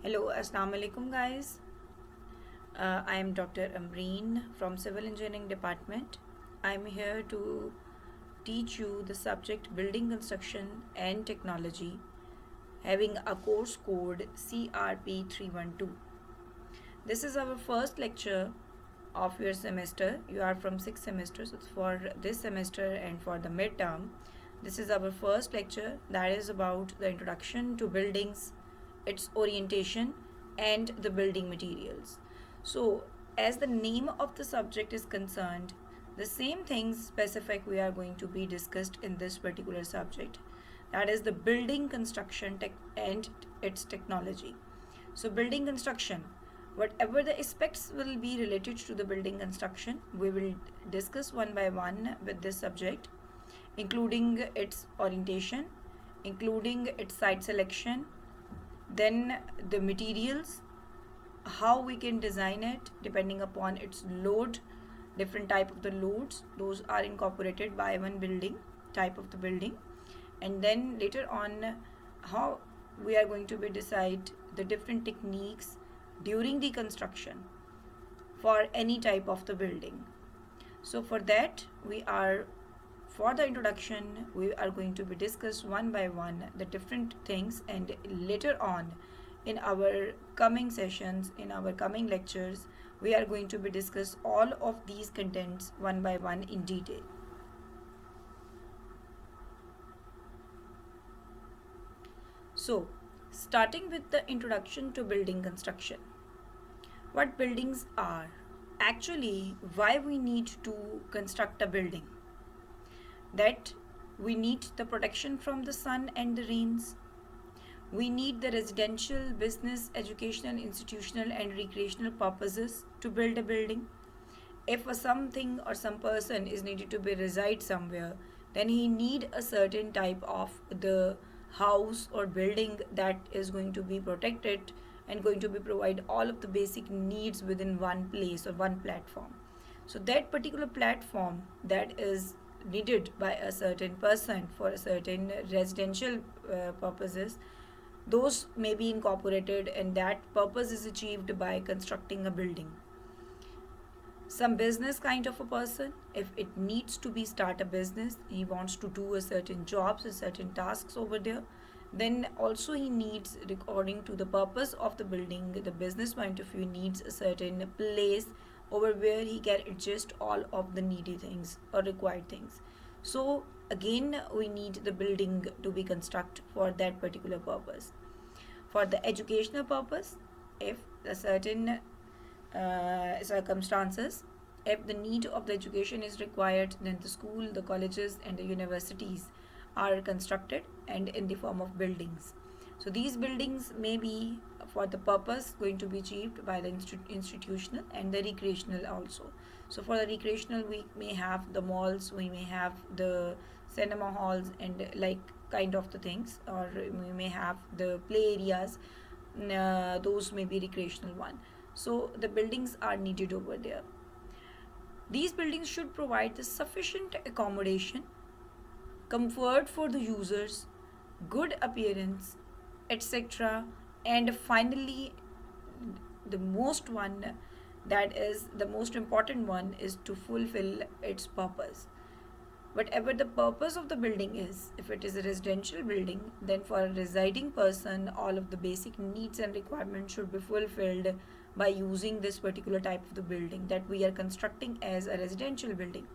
Hello, Assalamu alaikum guys. I am Dr. Amreen from Civil Engineering Department. I am here to teach you the subject Building Construction and Technology, having a course code CRP312. This is our first lecture of your semester. You are from 6 semesters, so for this semester and for the midterm. This is our first lecture that is about the introduction to buildings, its orientation, and the building materials. So, as the name of the subject is concerned, the same things specific we are going to be discussed in this particular subject, that is the building construction and its technology. So, building construction, whatever the aspects will be related to the building construction, we will discuss one by one with this subject, including its orientation, including its site selection, then the materials, how we can design it depending upon its load, different type of the loads, those are incorporated by one building, type of the building, and then later on how we are going to be decide the different techniques during the construction for any type of the building. So for that for the introduction we are going to be discuss one by one the different things, and later on in our coming sessions, in our coming lectures, we are going to be discuss all of these contents one by one in detail. So, starting with the introduction to building construction. What buildings are? Actually, why we need to construct a building? That we need the protection from the sun and the rains. We need the residential, business, educational, institutional, and recreational purposes to build a building. If something or some person is needed to be reside somewhere, then he need a certain type of the house or building that is going to be protected and going to be provide all of the basic needs within one place or one platform. So that particular platform that is needed by a certain person for a certain residential purposes, those may be incorporated, and that purpose is achieved by constructing a building. Some business kind of a person, if it needs to be start a business, he wants to do a certain jobs, a certain tasks over there, then also he needs, according to the purpose of the building, the business point of view, needs a certain place over where he can adjust all of the needy things or required things. So again we need the building to be construct for that particular purpose. For the educational purpose, if a certain circumstances, if the need of the education is required, then the school, the colleges, and the universities are constructed and in the form of buildings. So these buildings may be for the purpose going to be achieved by the institutional and the recreational also. So for the recreational, we may have the malls, we may have the cinema halls, and like kind of the things, or we may have the play areas. Those may be recreational one. So the buildings are needed over there. These buildings should provide the sufficient accommodation, comfort for the users, good appearance, etc. And finally, the most one, that is the most important one, is to fulfill its purpose. Whatever the purpose of the building is, if it is a residential building, then for a residing person, all of the basic needs and requirements should be fulfilled by using this particular type of the building that we are constructing as a residential building.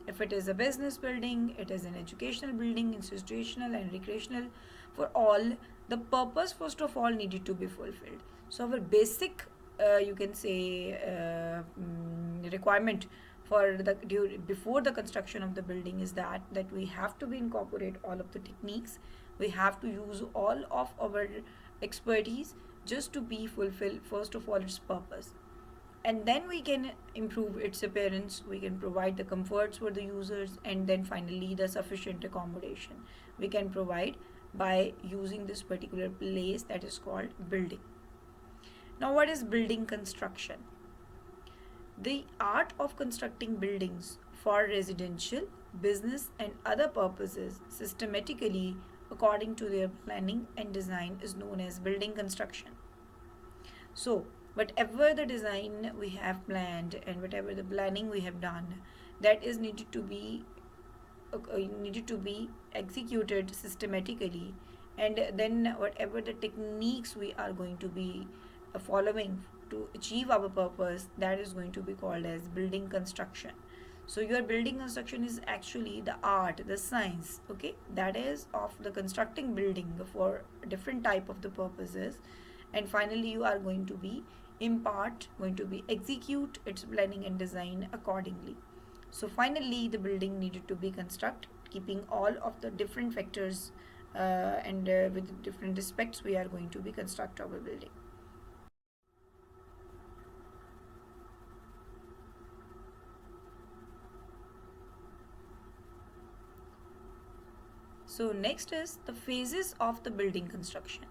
If it is a business building, it is an educational building, institutional and recreational, for all, the purpose first of all needed to be fulfilled. So our basic, you can say, requirement for the before the construction of the building is that we have to be incorporate all of the techniques, we have to use all of our expertise just to be fulfill first of all its purpose, and then we can improve its appearance, we can provide the comforts for the users, and then finally the sufficient accommodation we can provide by using this particular place that is called building. Now what is building construction? The art of constructing buildings for residential, business, and other purposes systematically according to their planning and design is known as building construction. So whatever the design we have planned and whatever the planning we have done, that is needed to be executed systematically, and then whatever the techniques we are going to be following to achieve our purpose, that is going to be called as building construction. So your building construction is actually the art, the science, okay, that is of the constructing building for different type of the purposes, and finally you are going to be impart going to be execute its planning and design accordingly. So finally, the building needed to be constructed, keeping all of the different factors and with different aspects we are going to be construct our building. So next is the phases of the building construction.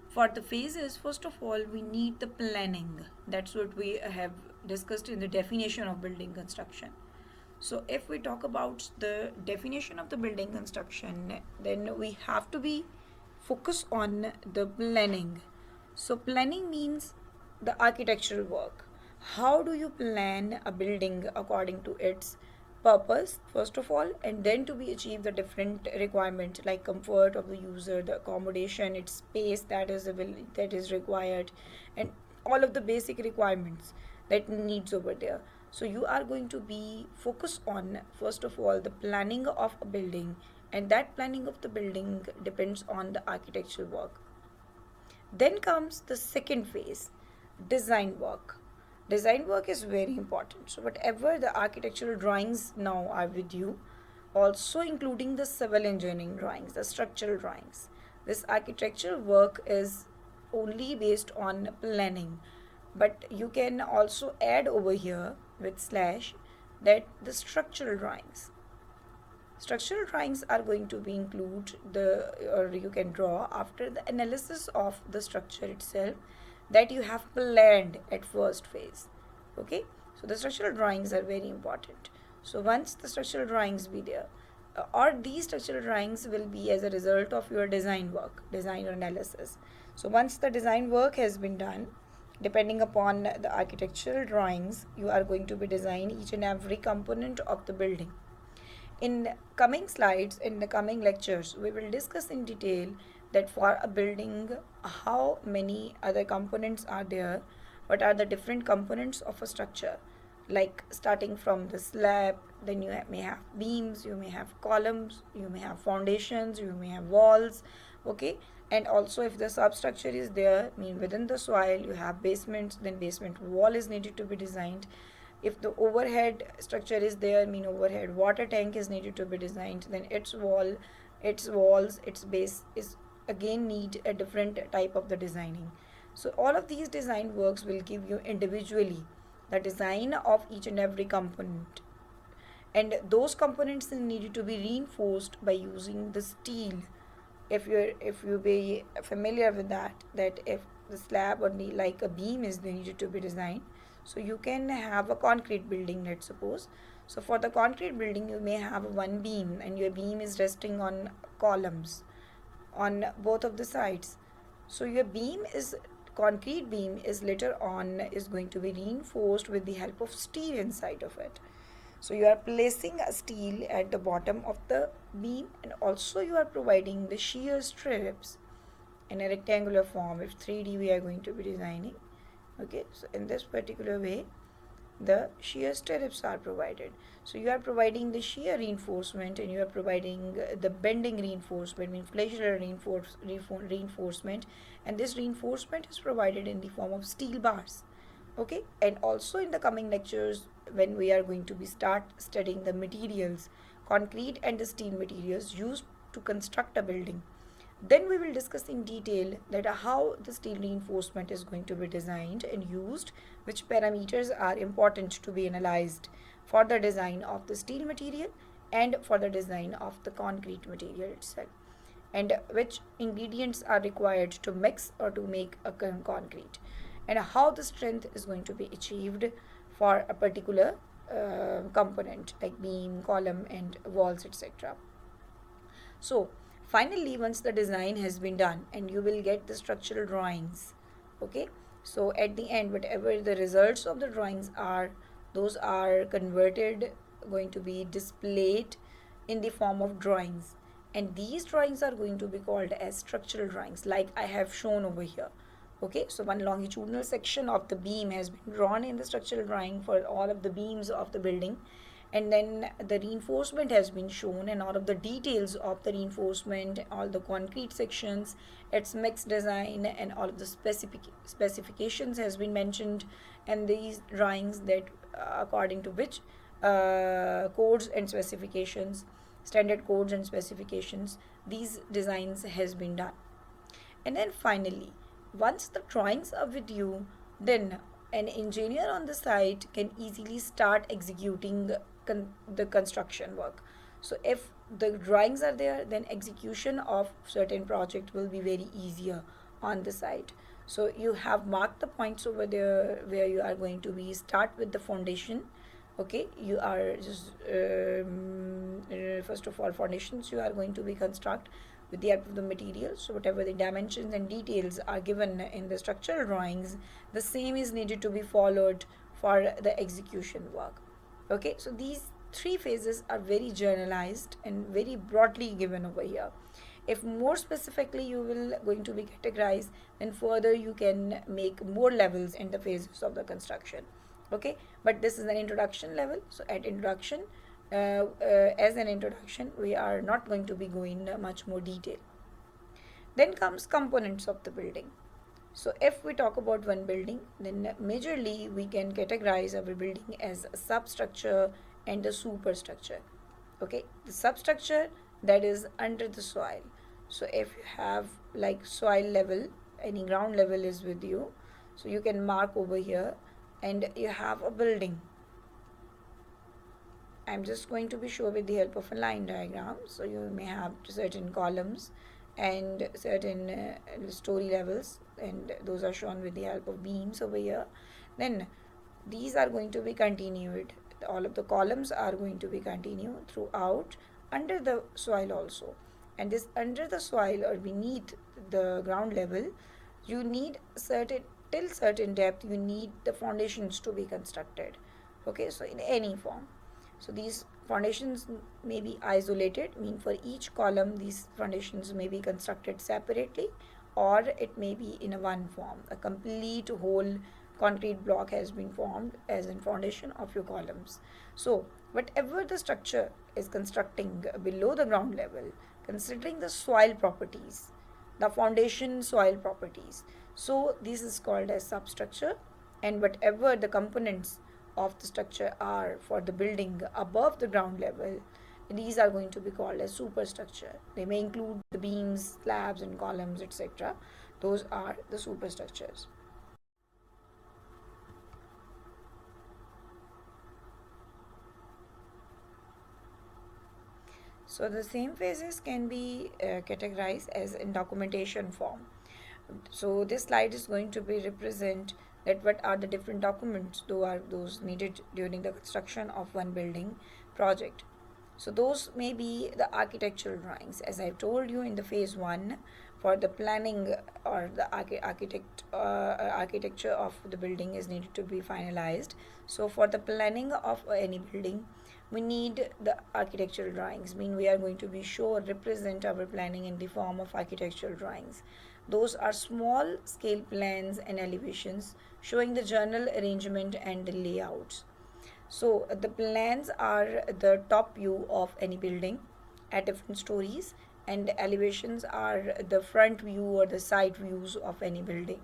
For the phases, first of all, we need the planning. That's what we have discussed in the definition of building construction. So if we talk about the definition of the building construction, then we have to be focused on the planning. So planning means the architectural work. How do you plan a building according to its purpose first of all, and then to be achieve the different requirement like comfort of the user, the accommodation, its space that is required, and all of the basic requirements that needs over there. So you are going to be focused on first of all the planning of a building, and that planning of the building depends on the architectural work. Then comes the second phase, design work. Design work is very important. So whatever the architectural drawings now are with you, also including the civil engineering drawings, the structural drawings. This architectural work is only based on planning, but you can also add over here with slash that the structural drawings. Structural drawings are going to be include the or you can draw after the analysis of the structure itself that you have planned at first phase. Okay, so the structural drawings are very important. So once the structural drawings be there, or these structural drawings will be as a result of your design work, design or analysis. So once the design work has been done, depending upon the architectural drawings, you are going to be design each and every component of the building. In coming slides, in the coming lectures, we will discuss in detail that for a building, how many other components are there, what are the different components of a structure, like starting from the slab, then you may have beams, you may have columns, you may have foundations, you may have walls, okay, and also if the substructure is there, mean within the soil you have basements, then basement wall is needed to be designed. If the overhead structure is there, mean overhead water tank is needed to be designed, then its walls, its base is again need a different type of the designing. So all of these design works will give you individually the design of each and every component, and those components needed to be reinforced by using the steel. If you be familiar with that if the slab or like a beam is needed to be designed, so you can have a concrete building, let's suppose. So for the concrete building you may have one beam, and your beam is resting on columns on both of the sides. So your beam is concrete beam is later on is going to be reinforced with the help of steel inside of it. So you are placing a steel at the bottom of the beam, and also you are providing the shear strips in a rectangular form. If 3D we are going to be designing, okay, so in this particular way the shear strips are provided. So you are providing the shear reinforcement, and you are providing the bending reinforcement, mean flexural reinforcement, and this reinforcement is provided in the form of steel bars. Okay, and also in the coming lectures when we are going to be start studying the materials, concrete and the steel materials used to construct a building, then we will discuss in detail that how the steel reinforcement is going to be designed and used, which parameters are important to be analyzed for the design of the steel material and for the design of the concrete material itself, and which ingredients are required to mix or to make a concrete, and how the strength is going to be achieved for a particular component like beam, column, and walls, etc. So finally, once the design has been done and you will get the structural drawings, Okay, so at the end, whatever the results of the drawings are, those are converted, going to be displayed in the form of drawings, and these drawings are going to be called as structural drawings, like I have shown over here. Okay, so one longitudinal section of the beam has been drawn in the structural drawing for all of the beams of the building, and then the reinforcement has been shown, and all of the details of the reinforcement, all the concrete sections, its mixed design, and all of the specifications has been mentioned, and these drawings that according to which codes and specifications, standard codes and specifications, these designs has been done. And then finally, once the drawings are with you, then an engineer on the site can easily start executing the construction work. So if the drawings are there, then execution of certain project will be very easier on the site. So you have marked the points over there where you are going to be start with the foundation. Okay, you are just first of all, foundations you are going to be construct with the help of the material. So whatever the dimensions and details are given in the structural drawings, the same is needed to be followed for the execution work. Okay, so these three phases are very generalized and very broadly given over here. If more specifically you will going to be categorized, then further you can make more levels in the phases of the construction. Okay, but this is an introduction level. So at introduction, as an introduction, we are not going to be going much more detail. Then comes components of the building. So if we talk about one building, then majorly we can categorize our building as a substructure and a superstructure. Okay, the substructure, that is under the soil. So if you have like soil level, any ground level is with you, so you can mark over here, and you have a building. I'm just going to be show with the help of a line diagram. So you may have certain columns and certain story levels, and those are shown with the help of beams over here. Then these are going to be continued. All of the columns are going to be continued throughout under the soil also. And this under the soil or beneath the ground level, you need certain, till certain depth, you need the foundations to be constructed. Okay, so in any form. So these foundations may be isolated, mean for each column these foundations may be constructed separately, or it may be in a one form. A complete whole concrete block has been formed as a foundation of your columns. So whatever the structure is constructing below the ground level, considering the soil properties, the foundation soil properties, so this is called as substructure. And whatever the components of the structure are for the building above the ground level, these are going to be called as superstructure. They may include the beams, slabs and columns, etc. Those are the superstructures. So the same phases can be categorized as in documentation form. So this slide is going to be represent that what are the different documents those needed during the construction of one building project. So those may be the architectural drawings, as I told you in the phase 1, for the planning or the architecture of the building is needed to be finalized. So for the planning of any building, we need the architectural drawings. Mean we are going to be show represent our planning in the form of architectural drawings. Those are small scale plans and elevations showing the general arrangement and the layouts. So the plans are the top view of any building at different stories, and the elevations are the front view or the side views of any building.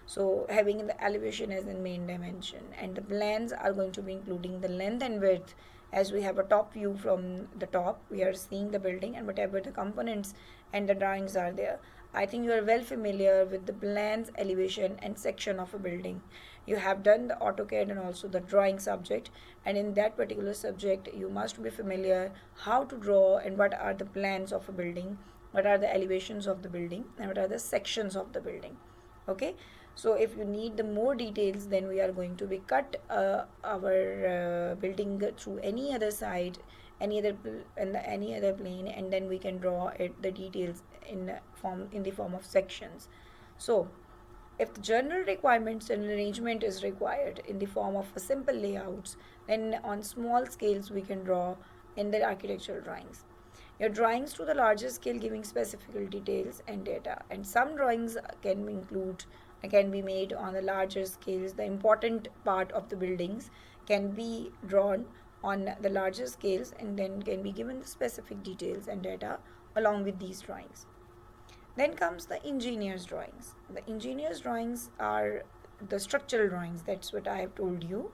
So having the elevation as the main dimension, and the plans are going to be including the length and width. As we have a top view from the top, we are seeing the building and whatever the components and the drawings are there. I think you are well familiar with the plans, elevation and section of a building. You have done the AutoCAD and also the drawing subject, and in that particular subject you must be familiar how to draw and what are the plans of a building, what are the elevations of the building, and what are the sections of the building. Okay, so if you need the more details, then we are going to be cut our building through any other side, any other plane, and then we can draw it the details in the form of sections. So If the general requirements and arrangement is required in the form of a simple layouts, then on small scales we can draw in the architectural drawings. Your drawings to the larger scale giving specific details and data, and some drawings can be made on the larger scales. The important part of the buildings can be drawn on the larger scales and then can be given the specific details and data along with these drawings. Then comes the engineer's drawings. The engineer's drawings are the structural drawings, that's what I have told you.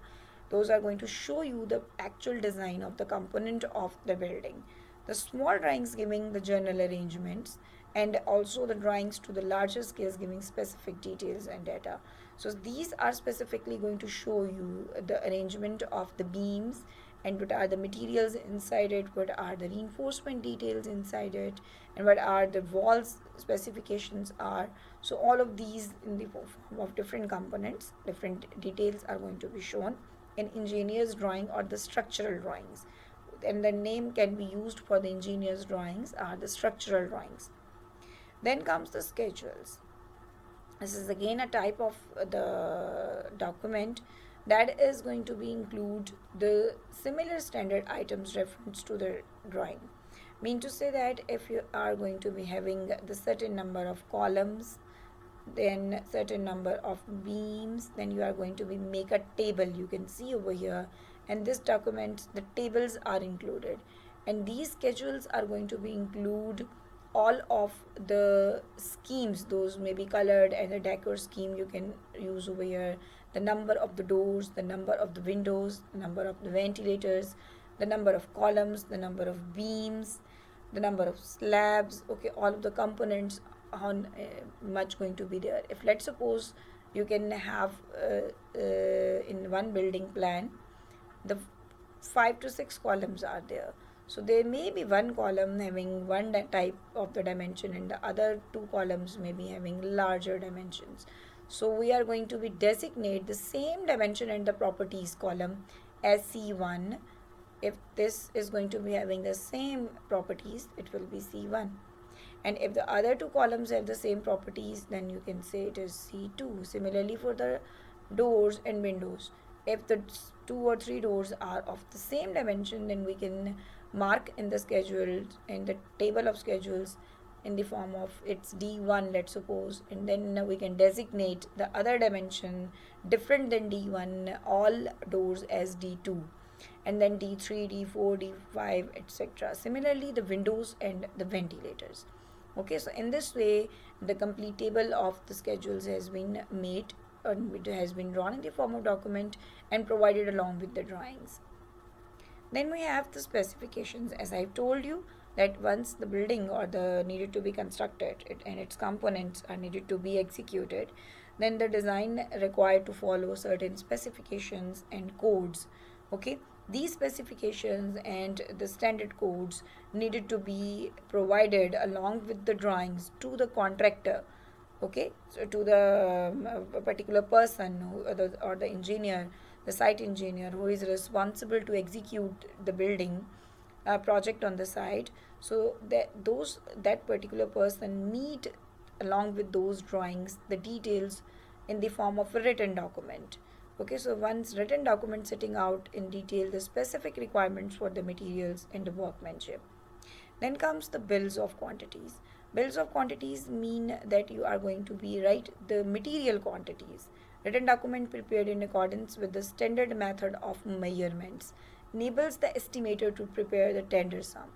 Those are going to show you the actual design of the component of the building. The small drawings giving the general arrangements, and also the drawings to the larger scales giving specific details and data. So these are specifically going to show you the arrangement of the beams and what are the materials inside it, what are the reinforcement details inside it, and what are the walls specifications are. So all of these in the form of different components, different details are going to be shown in engineer's drawing or the structural drawings. And the name can be used for the engineer's drawings are the structural drawings. Then comes the schedules. This is again a type of the document that is going to be include the similar standard items reference to the drawing. Mean to say that if you are going to be having the certain number of columns, then certain number of beams, then you are going to be make a table. You can see over here, and this document the tables are included, and these schedules are going to be include all of the schemes. Those may be colored, and the decor scheme you can use over here, the number of the doors, the number of the windows, the number of the ventilators, the number of columns, the number of beams, the number of slabs. Okay, all of the components on much going to be there. If let's suppose you can have in one building plan the 5 to 6 columns are there, so there may be one column having one type of the dimension and the other two columns may be having larger dimensions. So we are going to be designate the same dimension and the properties column as C1. If this is going to be having the same properties, it will be C1. And if the other two columns have the same properties, then you can say it is C2. Similarly for the doors and windows, if the 2 or 3 doors are of the same dimension, then we can mark in the schedule, in the table of schedules, in the form of it's D1, let's suppose, and then we can designate the other dimension different than D1 all doors as D2, and then D3, D4, D5, etc. Similarly the windows and the ventilators. Okay, so in this way the complete table of the schedules has been made, it has been drawn in the form of document and provided along with the drawings. Then we have the specifications. As I've told you that once the building or the needed to be constructed and its components are needed to be executed, then the design required to follow certain specifications and codes. Okay, these specifications and the standard codes needed to be provided along with the drawings to the contractor. Okay, so to the particular person or the engineer, the site engineer who is responsible to execute the building project on the site. So that particular person need along with those drawings the details in the form of a written document. Okay, so once written document setting out in detail the specific requirements for the materials and the workmanship. Then comes the bills of quantities. Bills of quantities mean that you are going to be write the material quantities. Written document prepared in accordance with the standard method of measurements enables the estimator to prepare the tender sum.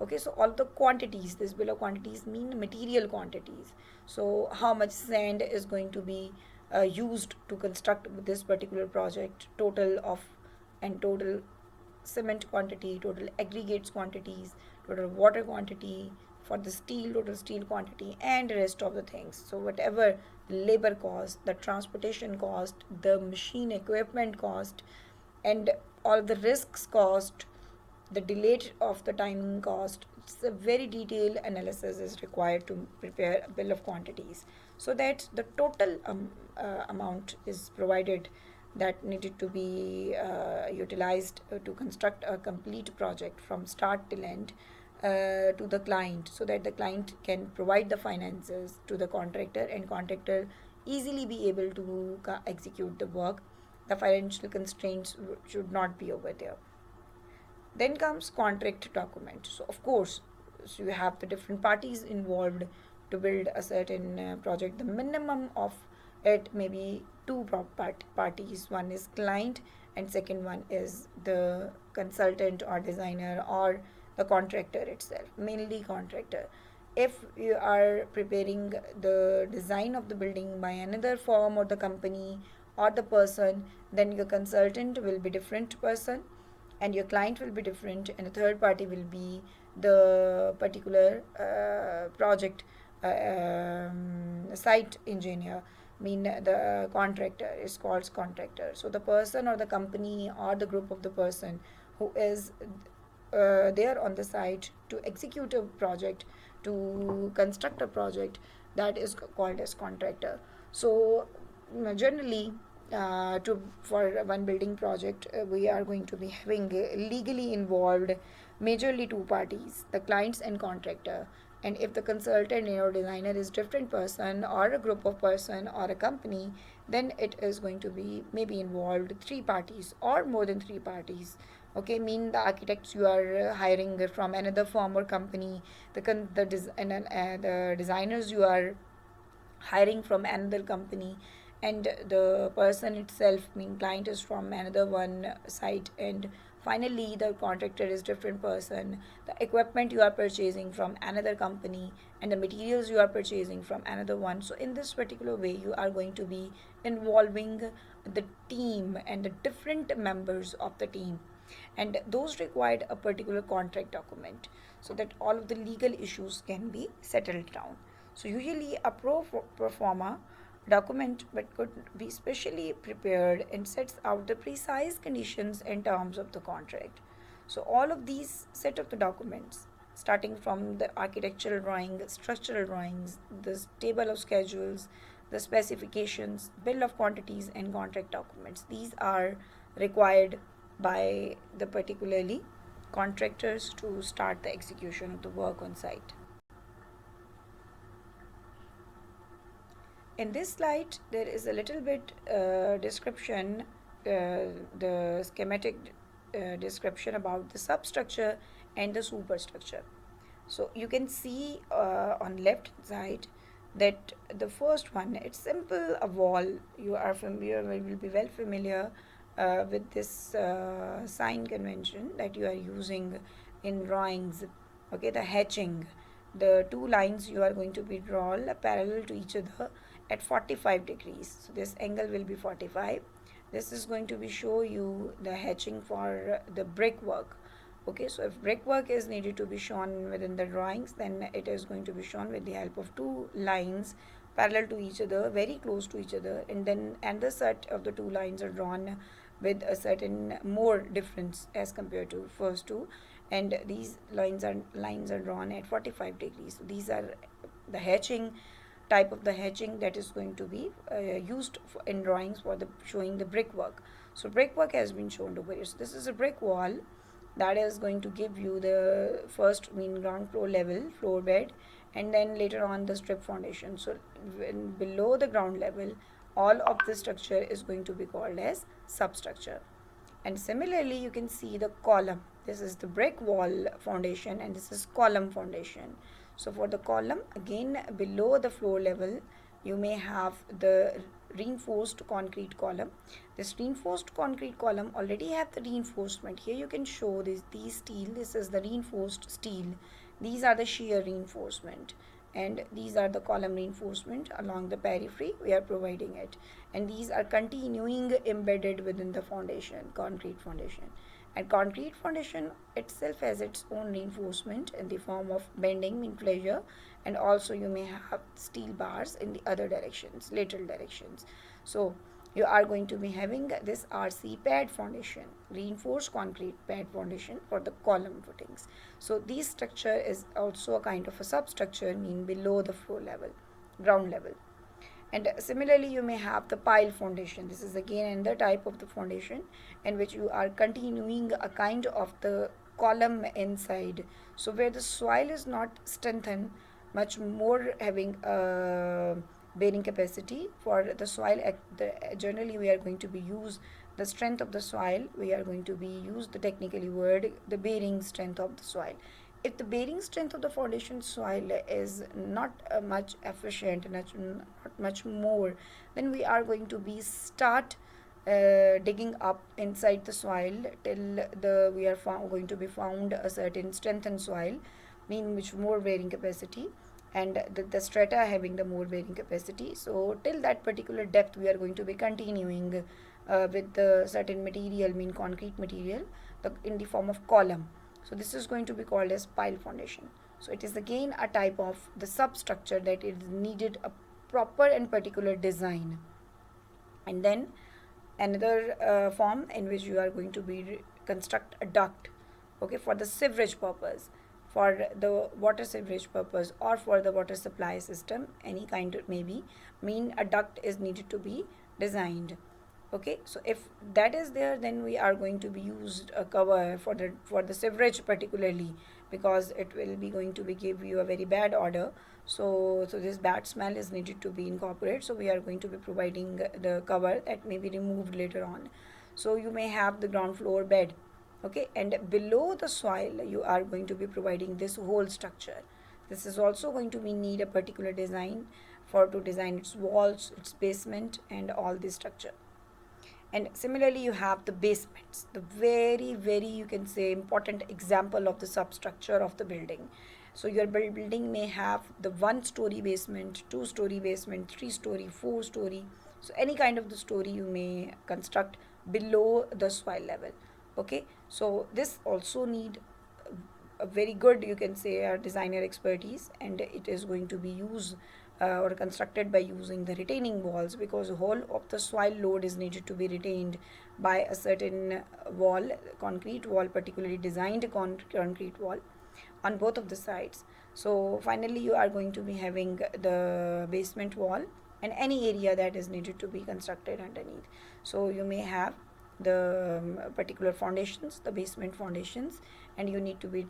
Okay, so all the quantities, this bill of quantities mean material quantities. So how much sand is going to be used to construct this particular project, total cement quantity, total aggregates quantities, total water quantity for the steel, total steel quantity, and the rest of the things. So whatever labor cost, the transportation cost, the machine equipment cost, and all the risks cost, the delay of the timing cost, it's a very detailed analysis is required to prepare a bill of quantities, so that the total amount is provided that needed to be utilized to construct a complete project from start till end to the client, so that the client can provide the finances to the contractor and contractor easily be able to execute the work. The financial constraints should not be over there. Then comes contract document. So of course, so you have the different parties involved to build a certain project. The minimum of it may be two parties. One is client, and second one is the consultant or designer or the contractor itself, mainly contractor. If you are preparing the design of the building by another firm or the company or the person, then your consultant will be different person and your client will be different, and a third party will be the particular project site engineer. Mean the contractor is called contractor. So the person or the company or the group of the person who is there on the site to execute a project, to construct a project, that is called as contractor. So generally, to for one building project, we are going to be having legally involved majorly two parties, the clients and contractor. And if the consultant or designer is different person or a group of person or a company, then it is going to be maybe involved three parties or more than three parties. Okay, mean the architects you are hiring from another firm or company, the designers you are hiring from another company, and the person itself, mean client, is from another one site, and finally the contractor is different person. The equipment you are purchasing from another company and the materials you are purchasing from another one. So in this particular way, you are going to be involving the team and the different members of the team, and those required a particular contract document so that all of the legal issues can be settled down. So usually a pro forma document but could be specially prepared and sets out the precise conditions and terms of the contract. So all of these set of the documents, starting from the architectural drawing, structural drawings, the table of schedules, the specifications, bill of quantities, and contract documents, these are required by the particularly contractors to start the execution of the work on site. In this slide, there is a little bit description, the schematic description about the substructure and the superstructure. So you can see on left side that the first one, it's simple, a wall. You are familiar, will be well familiar with this sign convention that you are using in drawings. Okay, the hatching, the two lines you are going to be drawn parallel to each other at 45 degrees. So this angle will be 45. This is going to be show you the hatching for the brickwork. Okay, so if brickwork is needed to be shown within the drawings, then it is going to be shown with the help of two lines parallel to each other, very close to each other, and then another set of the two lines are drawn with a certain more difference as compared to first two, and these lines are drawn at 45 degrees. So these are the hatching type of the hatching that is going to be used in drawings for the showing the brickwork. So brickwork has been shown over here. So this is a brick wall that is going to give you the first ground floor level floor bed, and then later on the strip foundation. So when below the ground level, all of the structure is going to be called as substructure. And similarly, you can see the column. This is the brick wall foundation and this is column foundation. So for the column, again below the floor level, you may have the reinforced concrete column. This reinforced concrete column already have the reinforcement. Here you can show these steel. This is the reinforced steel. These are the shear reinforcement, and these are the column reinforcement along the periphery. We are providing it, and these are continuing embedded within the foundation, concrete foundation. And concrete foundation itself has its own reinforcement in the form of bending in pleasure, and also you may have steel bars in the other directions, lateral directions. So you are going to be having this RC pad foundation, reinforced concrete pad foundation for the column footings. So this structure is also a kind of a substructure, mean below the floor level, ground level. And similarly, you may have the pile foundation. This is again another type of the foundation in which you are continuing a kind of the column inside. So where the soil is not strengthened, much more having a bearing capacity. For the soil, generally we are going to be use the strength of the soil. We are going to be use the technically word the bearing strength of the soil. If the bearing strength of the foundation soil is not much efficient, not much more, then we are going to be start digging up inside the soil till the we are going to be found a certain strengthened soil, mean which more bearing capacity, and the strata having the more bearing capacity. So till that particular depth we are going to be continuing with the certain material, mean concrete material, in the form of column. So this is going to be called as pile foundation. So it is again a type of the substructure that is needed a proper and particular design. And then another form in which you are going to be construct a duct, okay, for the sewerage purpose, for the water sewerage purpose, or for the water supply system, any kind it may be, mean a duct is needed to be designed. Okay, so if that is there, then we are going to be used a cover for the sewerage particularly, because it will be going to be give you a very bad odor. So this bad smell is needed to be incorporated, so we are going to be providing the cover that may be removed later on. So you may have the ground floor bed, okay, and below the soil you are going to be providing this whole structure. This is also going to be need a particular design for to design its walls, its basement, and all this structure. And similarly you have the basements, the very you can say important example of the substructure of the building. So your building may have the 1 story basement, 2 story basement, 3 story, 4 story. So any kind of the story you may construct below the soil level. Okay, so this also need a very good, you can say, designer expertise, and it is going to be used or constructed by using the retaining walls, because the whole of the soil load is needed to be retained by a certain wall, concrete wall, particularly designed concrete wall on both of the sides. So finally you are going to be having the basement wall and any area that is needed to be constructed underneath. So you may have the particular foundations, the basement foundations, and you need to be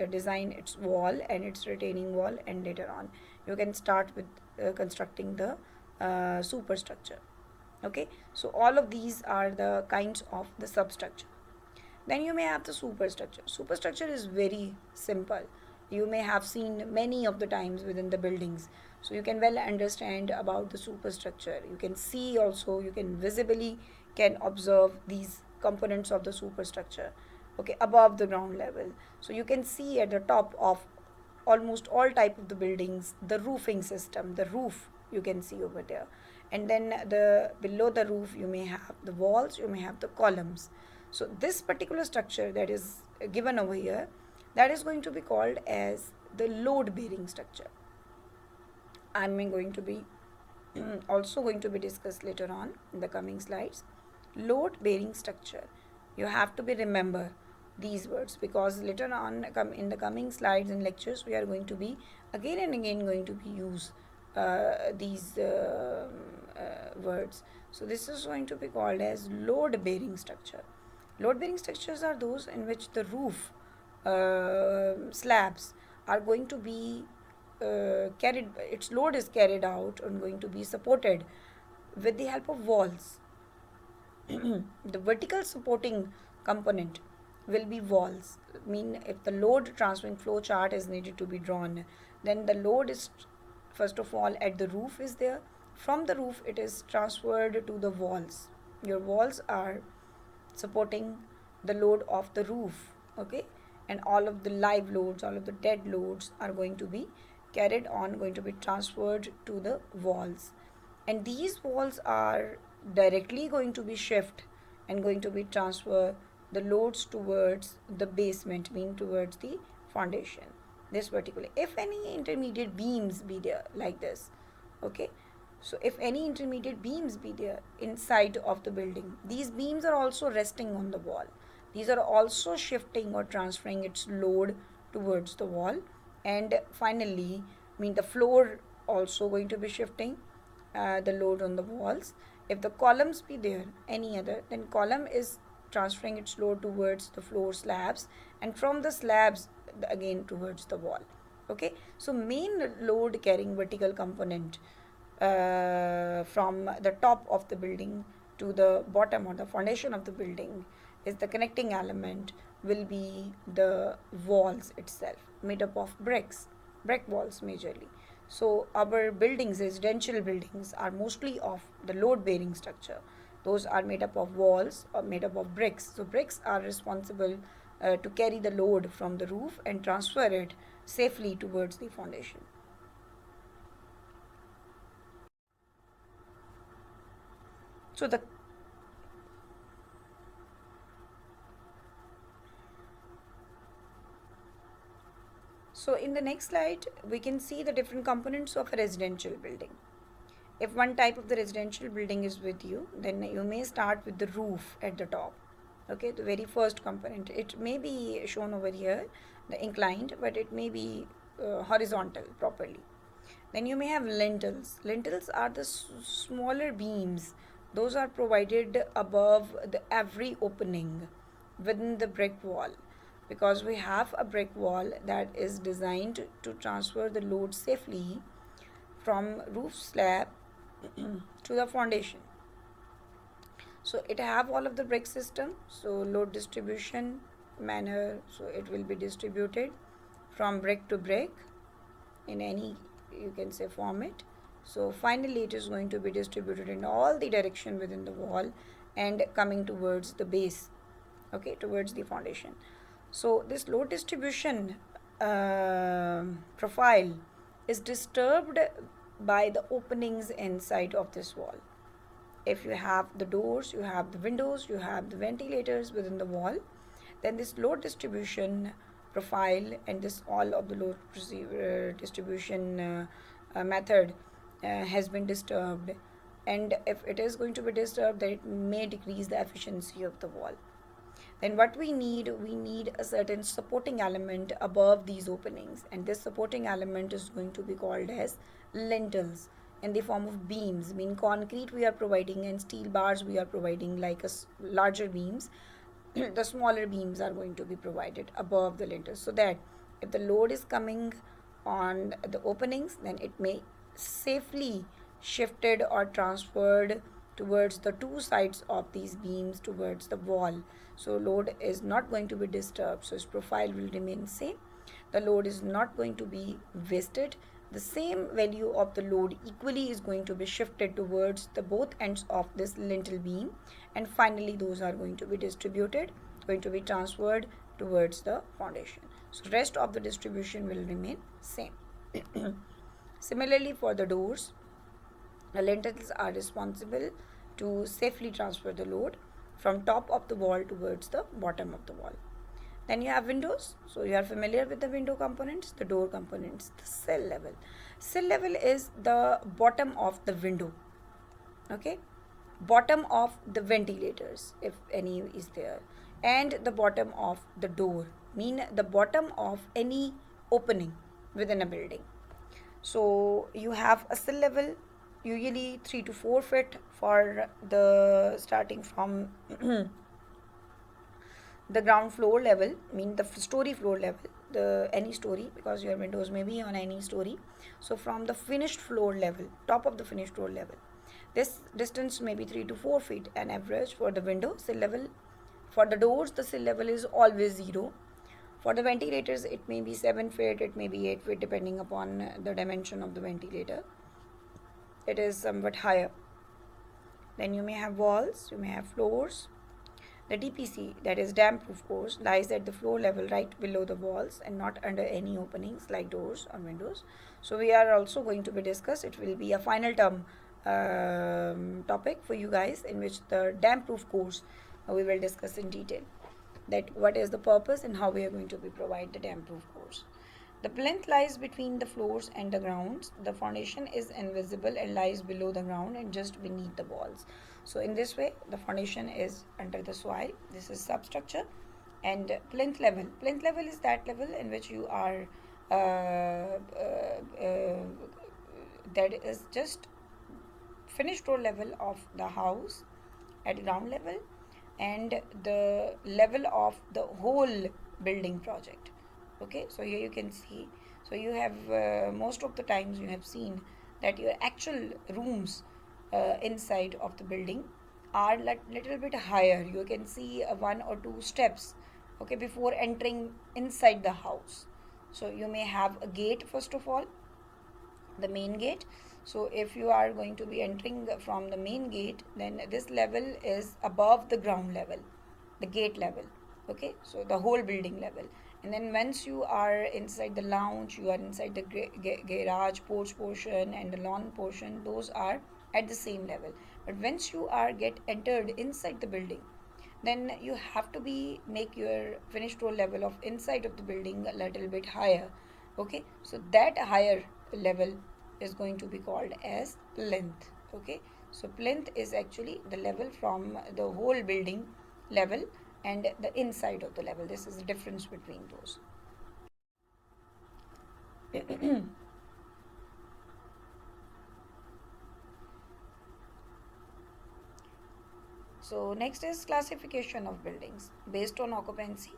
design its wall and its retaining wall, and later on you can start with constructing the superstructure. Okay, so all of these are the kinds of the substructure. Then you may have the superstructure. Superstructure is very simple. You may have seen many of the times within the buildings. So you can well understand about the superstructure. You can see also, you can visibly can observe these components of the superstructure, okay, above the ground level. So you can see at the top of almost all type of the buildings the roofing system, the roof you can see over there. And then the below the roof you may have the walls, you may have the columns. So this particular structure that is given over here, that is going to be called as the load bearing structure. I'm going to be also going to be discussed later on in the coming slides. Load bearing structure, you have to be remember these words, because later on in the coming slides and lectures we are going to be again and again going to be use these words. So this is going to be called as load bearing structure. Load bearing structures are those in which the roof slabs are going to be carried, its load is carried out and going to be supported with the help of walls. The vertical supporting component will be walls. Mean if the load transferring flow chart is needed to be drawn, then the load is first of all at the roof is there. From the roof it is transferred to the walls. Your walls are supporting the load of the roof, okay, and all of the live loads, all of the dead loads are going to be carried on, going to be transferred to the walls. And these walls are directly going to be shift and going to be transfer the loads towards the basement, mean towards the foundation. This particular, if any intermediate beams be there like this, okay, so if any intermediate beams be there inside of the building, these beams are also resting on the wall. These are also shifting or transferring its load towards the wall. And finally, mean the floor also going to be shifting the load on the walls. If the columns be there, any other, then column is transferring its load towards the floor slabs, and from the slabs again towards the wall. Okay, so main load carrying vertical component from the top of the building to the bottom or the foundation of the building is the connecting element will be the walls itself, made up of brick walls majorly. So our buildings, residential buildings, are mostly of the load bearing structure. Those are made up of walls or made up of bricks. So bricks are responsible to carry the load from the roof and transfer it safely towards the foundation. So the So in the next slide, we can see the different components of a residential building. If one type of the residential building is with you, then you may start with the roof at the top. Okay, the very first component. It may be shown over here, the inclined, but it may be horizontal properly. Then you may have lintels. Lintels are the smaller beams. Those are provided above the every opening within the brick wall, because we have a brick wall that is designed to transfer the load safely from roof slab to the foundation. So it have all of the brick system, so load distribution manner, so it will be distributed from brick to brick in any, you can say, format. So finally it is going to be distributed in all the direction within the wall and coming towards the base, okay, towards the foundation. So this load distribution profile is disturbed by the openings inside of this wall. If you have the doors, you have the windows, you have the ventilators within the wall, then this load distribution profile and this all of the load distribution method has been disturbed, and if it is going to be disturbed, then it may decrease the efficiency of the wall. Then what we need a certain supporting element above these openings, and this supporting element is going to be called as lintels in the form of beams. Mean concrete we are providing and steel bars we are providing, like a larger beams. The smaller beams are going to be provided above the lintels, so that if the load is coming on the openings, then it may safely shifted or transferred towards the two sides of these beams towards the wall. So load is not going to be disturbed, so its profile will remain same. The load is not going to be wasted. The same value of the load equally is going to be shifted towards the both ends of this lintel beam, and finally those are going to be distributed, going to be transferred towards the foundation. So rest of the distribution will remain same. Similarly for the doors, the lintels are responsible to safely transfer the load from top of the wall towards the bottom of the wall. Then you have windows. So you are familiar with the window components, the door components, the sill level. Sill level is the bottom of the window. Okay, bottom of the ventilators, if any is there, and the bottom of the door, mean the bottom of any opening within a building. So you have a sill level, usually 3 to 4 feet for the starting from the ground floor level, mean the story floor level, the any story, because your windows may be on any story. So from the finished floor level, top of the finished floor level, this distance may be 3 to 4 feet, an average for the window sill level. For the doors, the sill level is always 0. For the ventilators, it may be 7 feet, it may be 8 feet, depending upon the dimension of the ventilator. It is somewhat higher. Then you may have walls, you may have floors. The DPC, that is damp proof course, lies at the floor level right below the walls and not under any openings like doors or windows. So we are also going to be discussed. It will be a final term topic for you guys, in which the damp proof course we will discuss in detail, that what is the purpose and how we are going to be provide the damp proof course. The plinth lies between the floors and the grounds. The foundation is invisible and lies below the ground and just beneath the walls. So in this way, the foundation is under the soil. This is substructure. And plinth level. Plinth level is that level in which you are, that is just finished floor level of the house at ground level, and the level of the whole building project. Okay, so here you can see, so you have most of the times you have seen that your actual rooms inside of the building are little bit higher. You can see one or two steps, okay, before entering inside the house. So you may have a gate first of all, the main gate. So if you are going to be entering from the main gate, then this level is above the ground level, the gate level, okay, so the whole building level. And then once you are inside the lounge, you are inside the garage porch portion and the lawn portion, those are at the same level. But once you are get entered inside the building, then you have to be make your finished floor level of inside of the building a little bit higher, okay. So that higher level is going to be called as plinth, okay. So plinth is actually the level from the whole building level and the inside of the level. This is the difference between those. So next is classification of buildings based on occupancy.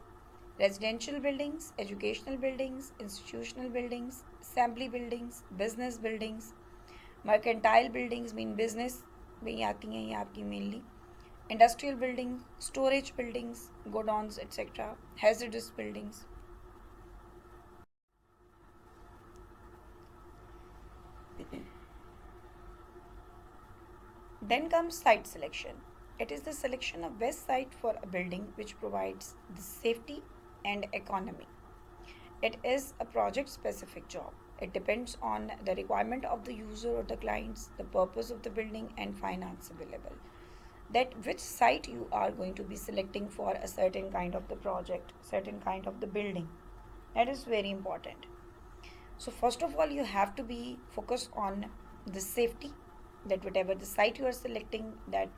Residential buildings, educational buildings, institutional buildings, assembly buildings, business buildings, mercantile buildings mean business में ही आती हैं ये आपकी mainly, industrial buildings, storage buildings, godowns etc., hazardous buildings. Then comes site selection. It is the selection of best site for a building which provides the safety and economy. It is a project specific job. It depends on the requirement of the user or the clients, the purpose of the building and finance available. That which site you are going to be selecting for a certain kind of the project, certain kind of the building. That is very important. So first of all, you have to be focused on the safety, that whatever the site you are selecting, that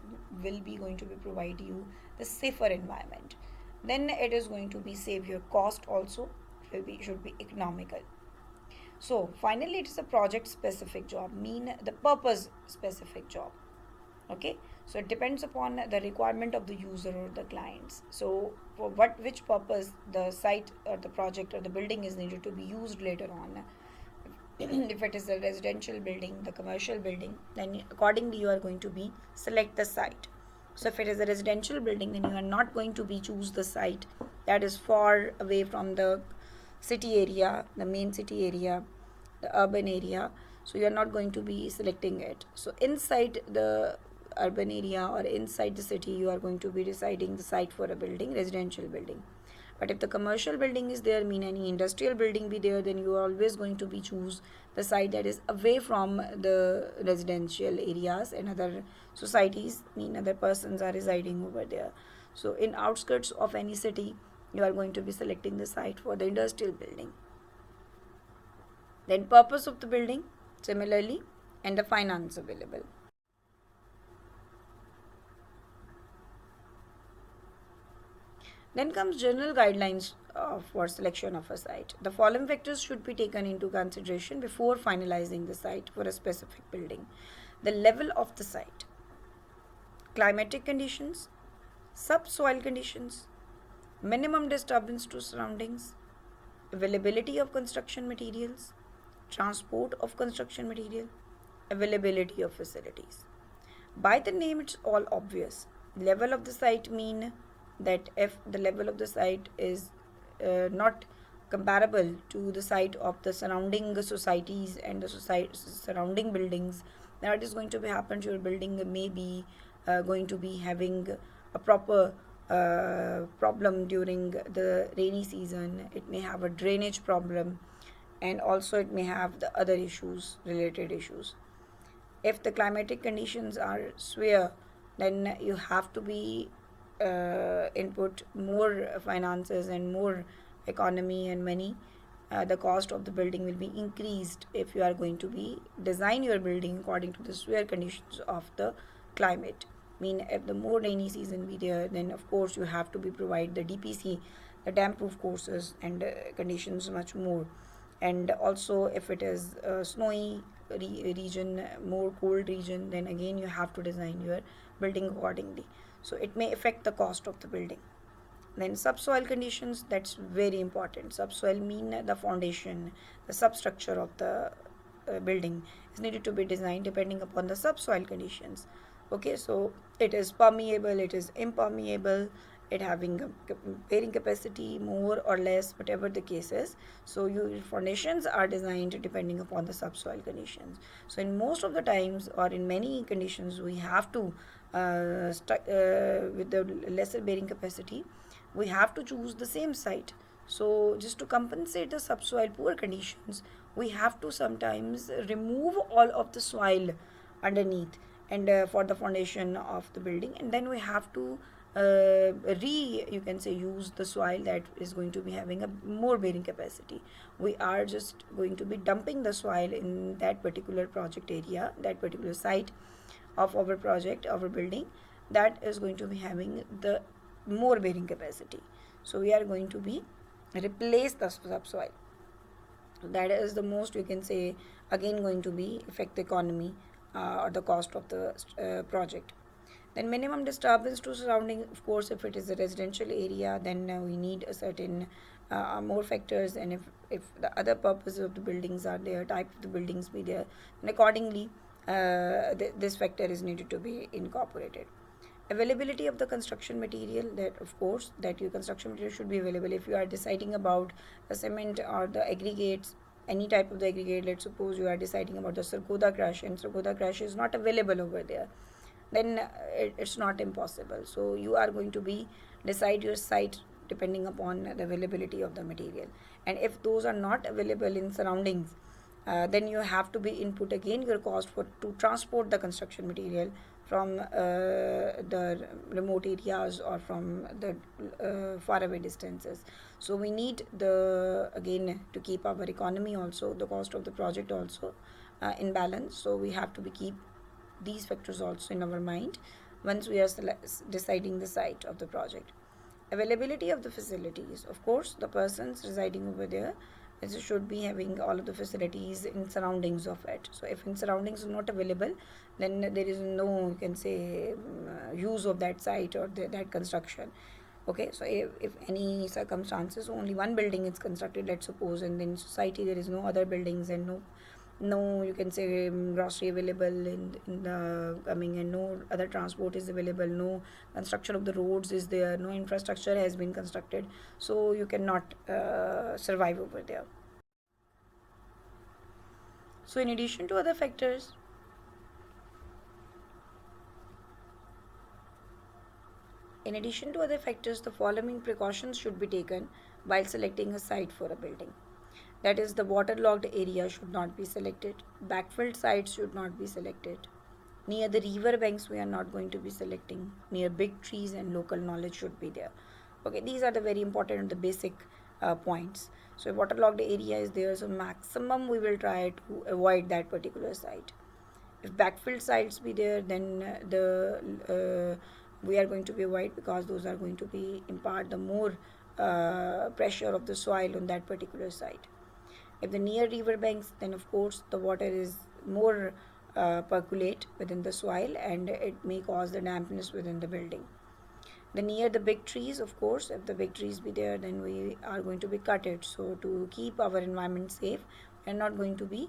will be going to be provide you the safer environment. Then it is going to be save your cost also, should be economical. So finally it is a project specific job, mean the purpose specific job, okay. So it depends upon the requirement of the user or the clients. So for which purpose the site or the project or the building is needed to be used later on. If it is a residential building, the commercial building, then accordingly you are going to be select the site. So if it is a residential building, then you are not going to be choose the site that is far away from the city area, the main city area, the urban area. So you are not going to be selecting it. So inside the urban area or inside the city, you are going to be deciding the site for a building, residential building. But if the commercial building is there, mean any industrial building be there, then you are always going to be choose the site that is away from the residential areas and other societies, mean other persons are residing over there. So in outskirts of any city, you are going to be selecting the site for the industrial building. Then purpose of the building similarly, and the finance available. Then comes general guidelines for selection of a site. The following factors should be taken into consideration before finalizing the site for a specific building. The level of the site, climatic conditions, subsoil conditions, minimum disturbance to surroundings, availability of construction materials, transport of construction material, availability of facilities. By the name it's all obvious. Level of the site mean that if the level of the site is not comparable to the site of the surrounding societies and the surrounding buildings, that is going to be happen. Your building may be going to be having a proper problem during the rainy season. It may have a drainage problem, and also it may have the other issues, related issues. If the climatic conditions are severe, then you have to be input more finances and more economy and money. The cost of the building will be increased if you are going to be design your building according to the severe conditions of the climate. Mean if the more rainy season be there, then of course you have to be provide the DPC, the damp proof courses and conditions much more. And also if it is snowy region, more cold region, then again you have to design your building accordingly. So it may affect the cost of the building. Then subsoil conditions, that's very important. Subsoil mean the foundation, the substructure of the building is needed to be designed depending upon the subsoil conditions. Okay, so it is permeable, it is impermeable, it having a bearing capacity more or less, whatever the case is. So your foundations are designed depending upon the subsoil conditions. So in most of the times, or in many conditions, we have to with the lesser bearing capacity, we have to choose the same site. So just to compensate the subsoil poor conditions, we have to sometimes remove all of the soil underneath and for the foundation of the building, and then we have to you can say use the soil that is going to be having a more bearing capacity. We are just going to be dumping the soil in that particular project area, that particular site of our project, our building, that is going to be having the more bearing capacity. So we are going to be replace the subsoil. That is the most, you can say, again going to be affect the economy or the cost of the project. Then minimum disturbance to surrounding, of course, if it is a residential area, then we need a certain more factors, and if the other purposes of the buildings are there, type of the buildings be there, and accordingly this factor is needed to be incorporated. Availability of the construction material, that of course that your construction material should be available. If you are deciding about the cement or the aggregates, any type of the aggregate, let's suppose you are deciding about the sargoda crush and sargoda crush is not available over there, then it's not impossible. So you are going to be decide your site depending upon the availability of the material, and if those are not available in surroundings, then you have to be input again your cost for to transport the construction material from the remote areas or from the faraway distances. So we need the again to keep our economy also, the cost of the project also in balance. So we have to be keep these factors also in our mind once we are deciding the site of the project. Availability of the facilities, of course the persons residing over there should be having all of the facilities in surroundings of it. So if in surroundings is not available, then there is no, you can say, use of that site or that construction. Okay, so if any circumstances only one building is constructed, let's suppose, and in society there is no other buildings and no you can say grocery available in the coming, and no other transport is available, no construction of the roads is there, no infrastructure has been constructed, so you cannot survive over there. So in addition to other factors, the following precautions should be taken while selecting a site for a building. That is, the waterlogged area should not be selected, backfilled sites should not be selected, near the river banks we are not going to be selecting, near big trees, and local knowledge should be there. Okay, these are the very important and the basic points. So if waterlogged area is there, so maximum we will try to avoid that particular site. If backfilled sites be there, then we are going to be avoid, because those are going to be impart the more pressure of the soil on that particular site. If the near river banks, then of course the water is more percolate within the soil, and it may cause the dampness within the building. The near the big trees, of course, if the big trees be there, then we are going to be cut it. So to keep our environment safe, we are not going to be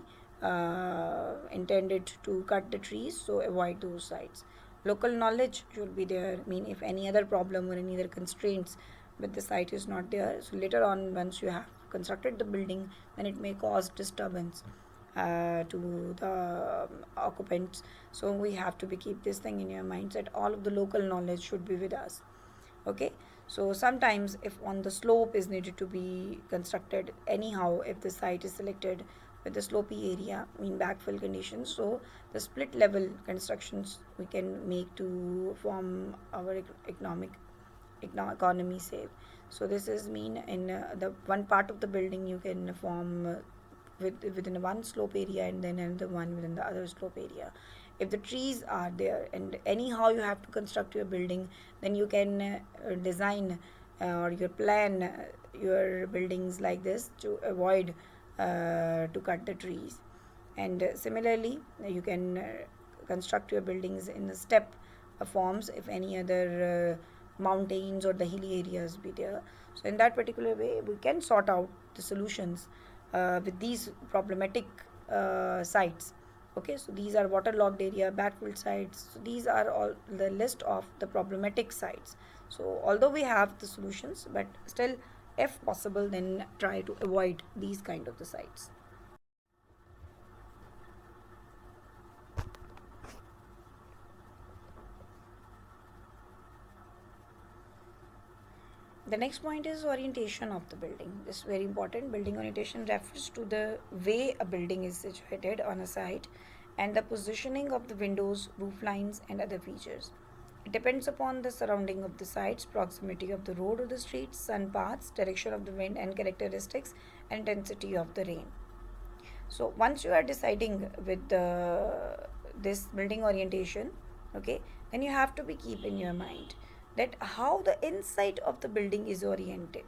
intended to cut the trees, so avoid those sites. Local knowledge should be there. I mean, if any other problem or any other constraints with the site is not there, so later on once you have constructed the building, then it may cause disturbance to the occupants. So we have to be keep this thing in your mind that all of the local knowledge should be with us. Okay, so sometimes if on the slope is needed to be constructed, anyhow if the site is selected with the slopy area in backfill conditions, so the split level constructions we can make to form our economy safe. So this is mean in the one part of the building you can form within one slope area, and then another one within the other slope area. If the trees are there and anyhow you have to construct your building, then you can design or your plan your buildings like this to avoid to cut the trees. And similarly you can construct your buildings in the step forms if any other mountains or the hilly areas be there. So in that particular way we can sort out the solutions with these problematic sites. Okay, so these are waterlogged area, backfilled sites. So these are all the list of the problematic sites. So although we have the solutions, but still, if possible, then try to avoid these kind of the sites. The next point is orientation of the building. This is very important. Building orientation refers to the way a building is situated on a site and the positioning of the windows, roof lines, and other features. It depends upon the surrounding of the sites, proximity of the road or the street, sun paths, direction of the wind, and characteristics and intensity of the rain. So once you are deciding with this building orientation, okay, then you have to be keep in your mind that how the inside of the building is oriented.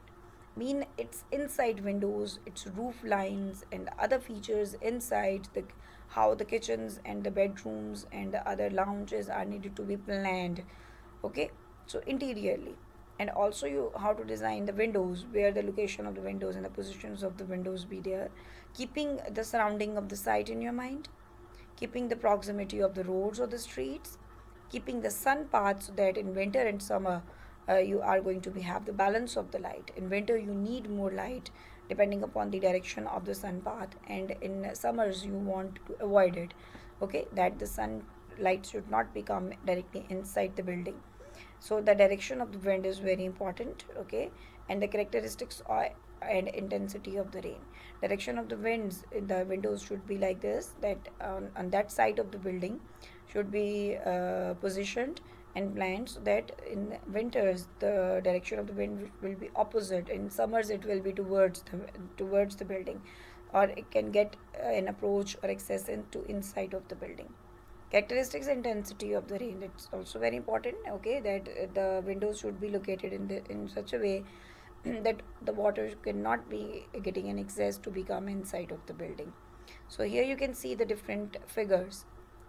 Mean its inside windows, its roof lines, and other features inside the how the kitchens and the bedrooms and the other lounges are needed to be planned. Okay, so interiorly, and also you how to design the windows, where the location of the windows and the positions of the windows be there, keeping the surrounding of the site in your mind, keeping the proximity of the roads or the streets, keeping the sun path so that in winter and summer you are going to be have the balance of the light. In winter you need more light depending upon the direction of the sun path, and in summers you want to avoid it. Okay, that the sun light should not become directly inside the building. So the direction of the wind is very important. Okay, and the characteristics are and intensity of the rain. Direction of the winds in the windows should be like this, that on that side of the building should be positioned and planned so that in winters the direction of the wind will be opposite, in summers it will be towards the building, or it can get an approach or access into inside of the building. Characteristics intensity of the rain, it's also very important. Okay, that the windows should be located in such a way that the water cannot be getting an access to become inside of the building. So here you can see the different figures.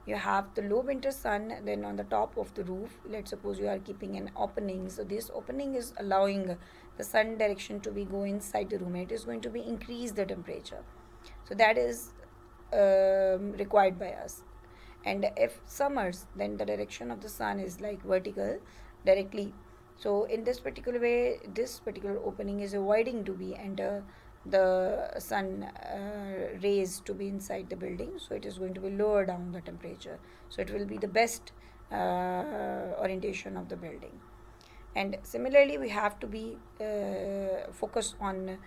You have the low winter sun, then on the top of the roof, let's suppose you are keeping an opening, so this opening is allowing the sun direction to be go inside the room. It is going to be increase the temperature, so that is required by us. And if summers, then the direction of the sun is like vertical directly. So in this particular way, this particular opening is avoiding to be enter the sun rays to be inside the building, so it is going to be lower down the temperature, so it will be the best orientation of the building. And similarly we have to be focused on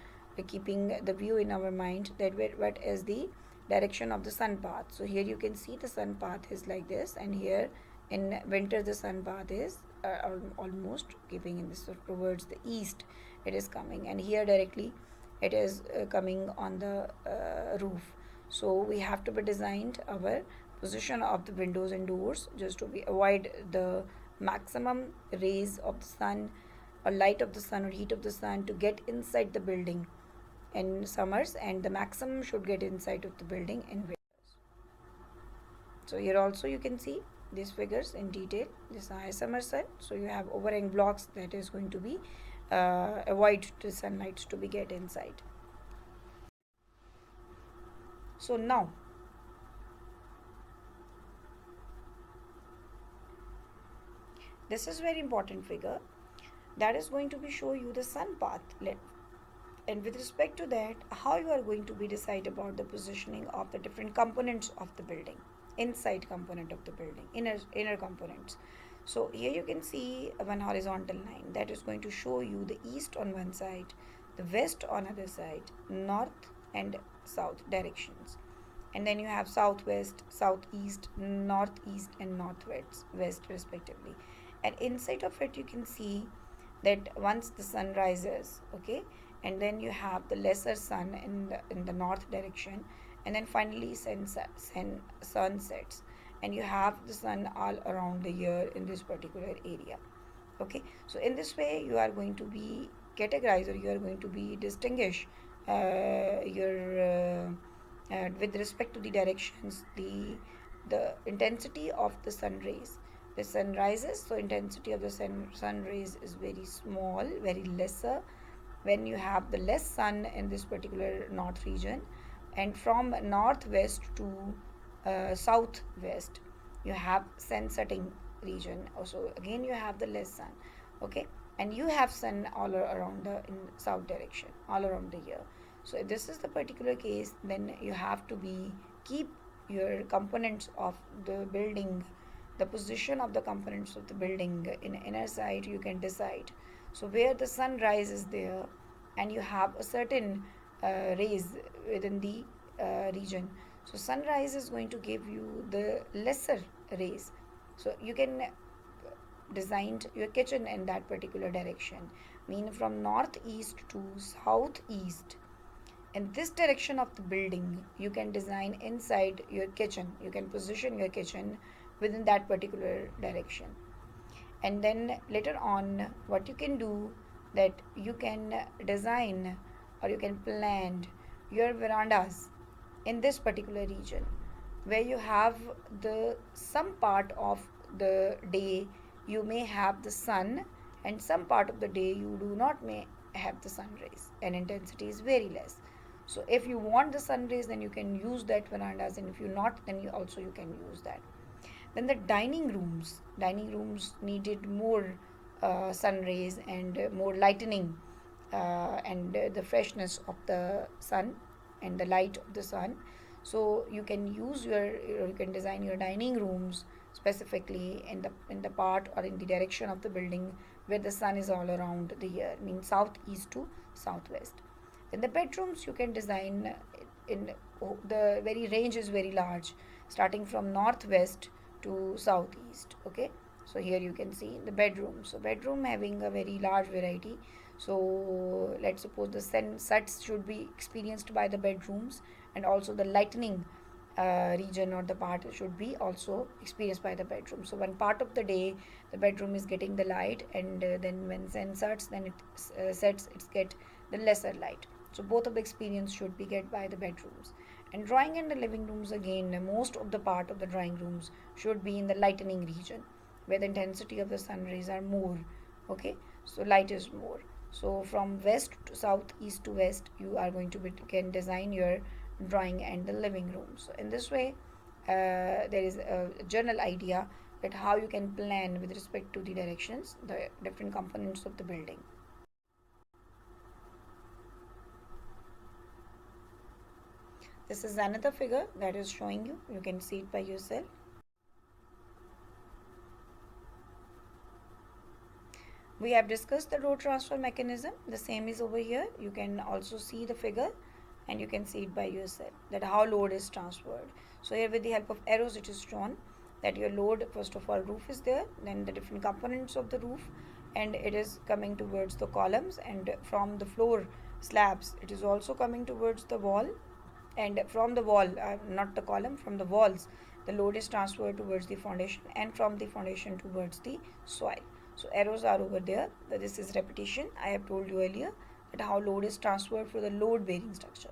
keeping the view in our mind, that what is the direction of the sun path. So here you can see the sun path is like this, and here in winter the sun path is almost keeping in this towards the east it is coming, and here directly it is coming on the roof. So we have to be designed our position of the windows and doors just to be avoid the maximum rays of the sun or light of the sun or heat of the sun to get inside the building in summers, and the maximum should get inside of the building in winters. So here also you can see these figures in detail. This high summer sun, so you have overhang blocks that is going to be avoid the sunlight to be get inside. So now this is very important figure that is going to be show you the sun path, and with respect to that how you are going to be decide about the positioning of the different components of the building, inside component of the building, inner components. So here you can see one horizontal line that is going to show you the east on one side, the west on other side, north and south directions, and then you have southwest, southeast, northeast, and northwest west respectively. And inside of it you can see that once the sun rises, okay, and then you have the lesser sun in the north direction, and then finally sun sets, and you have the sun all around the year in this particular area. Okay, so in this way you are going to be categorize, or you are going to be distinguish your with respect to the directions, the intensity of the sun rays. The sun rises, so intensity of the sun rays is very small, very lesser. When you have the less sun in this particular north region, and from northwest to southwest you have sun setting region. Also again you have the less sun, okay, and you have sun all around the in south direction all around the year. So if this is the particular case, then you have to be keep your components of the building, the position of the components of the building in inner side you can decide. So where the sun rises there and you have a certain rays within the region, so sunrise is going to give you the lesser rays, so you can design your kitchen in that particular direction, mean from northeast to southeast. In this direction of the building you can design inside your kitchen, you can position your kitchen within that particular direction. And then later on what you can do, that you can design or you can plan your verandas in this particular region, where you have the some part of the day you may have the sun and some part of the day you do not may have the sun rays and intensity is very less. So if you want the sun rays, then you can use that verandas, and if you not, then you can use that. Then the dining rooms needed more sun rays and more lightening and the freshness of the sun and the light of the sun. So you can use you can design your dining rooms specifically in the part or in the direction of the building where the sun is all around the year, means southeast to southwest. In the bedrooms you can design in the very range is very large, starting from northwest to southeast, okay. So here you can see the bedroom, so bedroom having a very large variety. So let's suppose the sunsets should be experienced by the bedrooms, and also the lightning region or the part should be also experienced by the bedroom. So one part of the day the bedroom is getting the light, and then when sun sets, then it sets, it's get the lesser light. So both of the experience should be get by the bedrooms. And drawing and the living rooms, again most of the part of the drawing rooms should be in the lightening region where the intensity of the sun rays are more, okay, so light is more. So from west to south, east to west, you are going to can design your drawing and the living room. So in this way there is a general idea that how you can plan with respect to the directions, the different components of the building. This is another figure that is showing you. You can see it by yourself. We have discussed the load transfer mechanism. The same is over here. You can also see the figure and you can see it by yourself, that how load is transferred. So here with the help of arrows it is shown that your load, first of all roof is there, then the different components of the roof, and it is coming towards the columns, and from the floor slabs it is also coming towards the wall, and from the wall, not the column, from the walls the load is transferred towards the foundation, and from the foundation towards the soil. So arrows are over there. This is repetition. I have told you earlier that how load is transferred for the load bearing structure.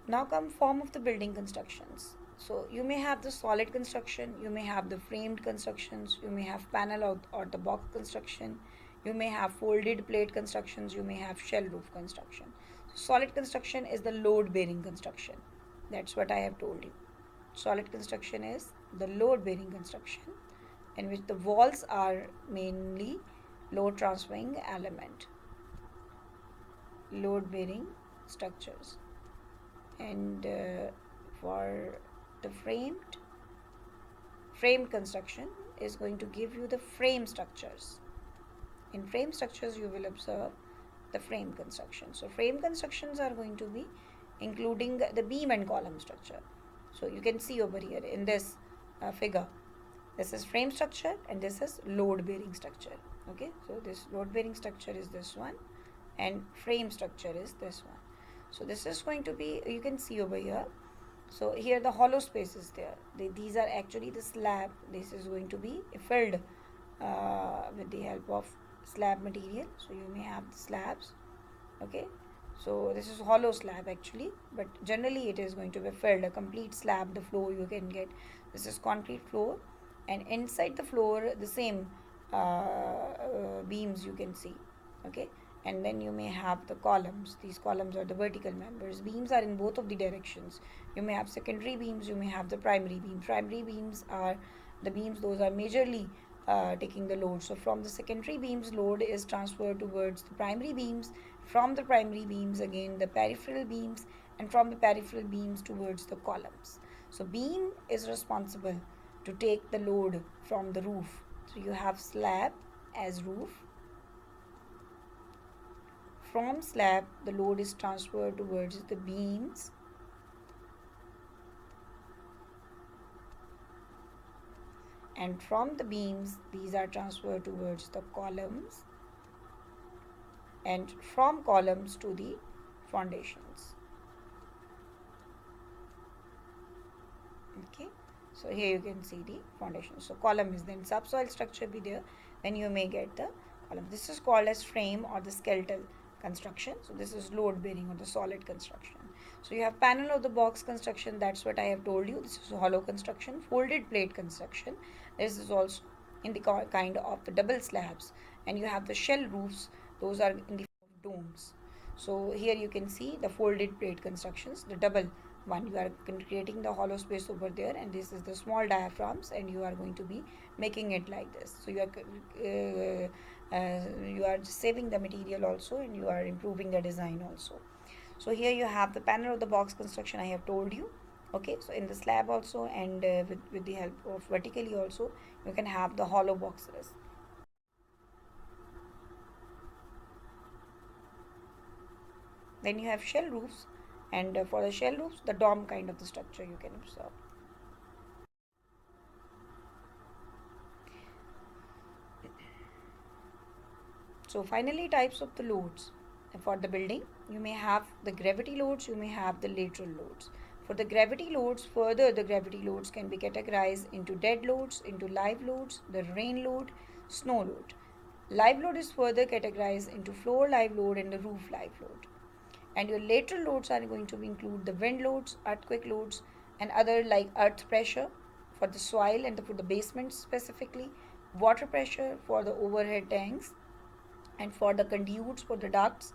Now come form of the building constructions. So you may have the solid construction, you may have the framed constructions, you may have panel or the box construction, you may have folded plate constructions, you may have shell roof construction. So solid construction is the load bearing construction. That's what I have told you. Solid construction is the load bearing construction in which the walls are mainly load transferring element, load bearing structures. And for the framed construction is going to give you the frame structures. In frame structures you will observe the frame construction. So frame constructions are going to be including the beam and column structure. So you can see over here in this figure, this is frame structure and this is load bearing structure, okay. So this load bearing structure is this one and frame structure is this one. So this is going to be, you can see over here, so here the hollow space is there. These are actually the slab. This is going to be filled with the help of slab material. So you may have the slabs, okay. So this is hollow slab actually, but generally it is going to be filled, a complete slab, the floor you can get. This is concrete floor, and inside the floor the same beams you can see, okay, and then you may have the columns. These columns are the vertical members. Beams are in both of the directions. You may have secondary beams, you may have the primary beams. Primary beams are the beams, those are majorly taking the load. So from the secondary beams, load is transferred towards the primary beams. From the primary beams, again the peripheral beams, and from the peripheral beams towards the columns. So beam is responsible to take the load from the roof. So you have slab as roof. From slab, the load is transferred towards the beams. And from the beams, these are transferred towards the columns. And from columns to the foundations. Okay, so here you can see the foundation. So column is then subsoil structure be there, then you may get the column. This is called as frame or the skeletal construction. So this is load bearing or the solid construction. So you have panel of the box construction, that's what I have told you. This is hollow construction. Folded plate construction, this is also in the kind of the double slabs, and you have the shell roofs, those are in the form of domes. So here you can see the folded plate constructions, the double one, you are creating the hollow space over there, and this is the small diaphragms, and you are going to be making it like this. So you are saving the material also, and you are improving the design also. So here you have the panel of the box construction, I have told you. Okay, so in the slab also, and with the help of vertically also, you can have the hollow boxes. Then you have shell roofs, and for the shell roofs, the dome kind of the structure you can observe. So finally, types of the loads for the building. You may have the gravity loads, you may have the lateral loads. For the gravity loads, further the gravity loads can be categorized into dead loads, into live loads, the rain load, snow load. Live load is further categorized into floor live load and the roof live load. And your lateral loads are going to include the wind loads, earthquake loads, and other like earth pressure for the soil and for the basement specifically, water pressure for the overhead tanks, and for the conduits for the ducts,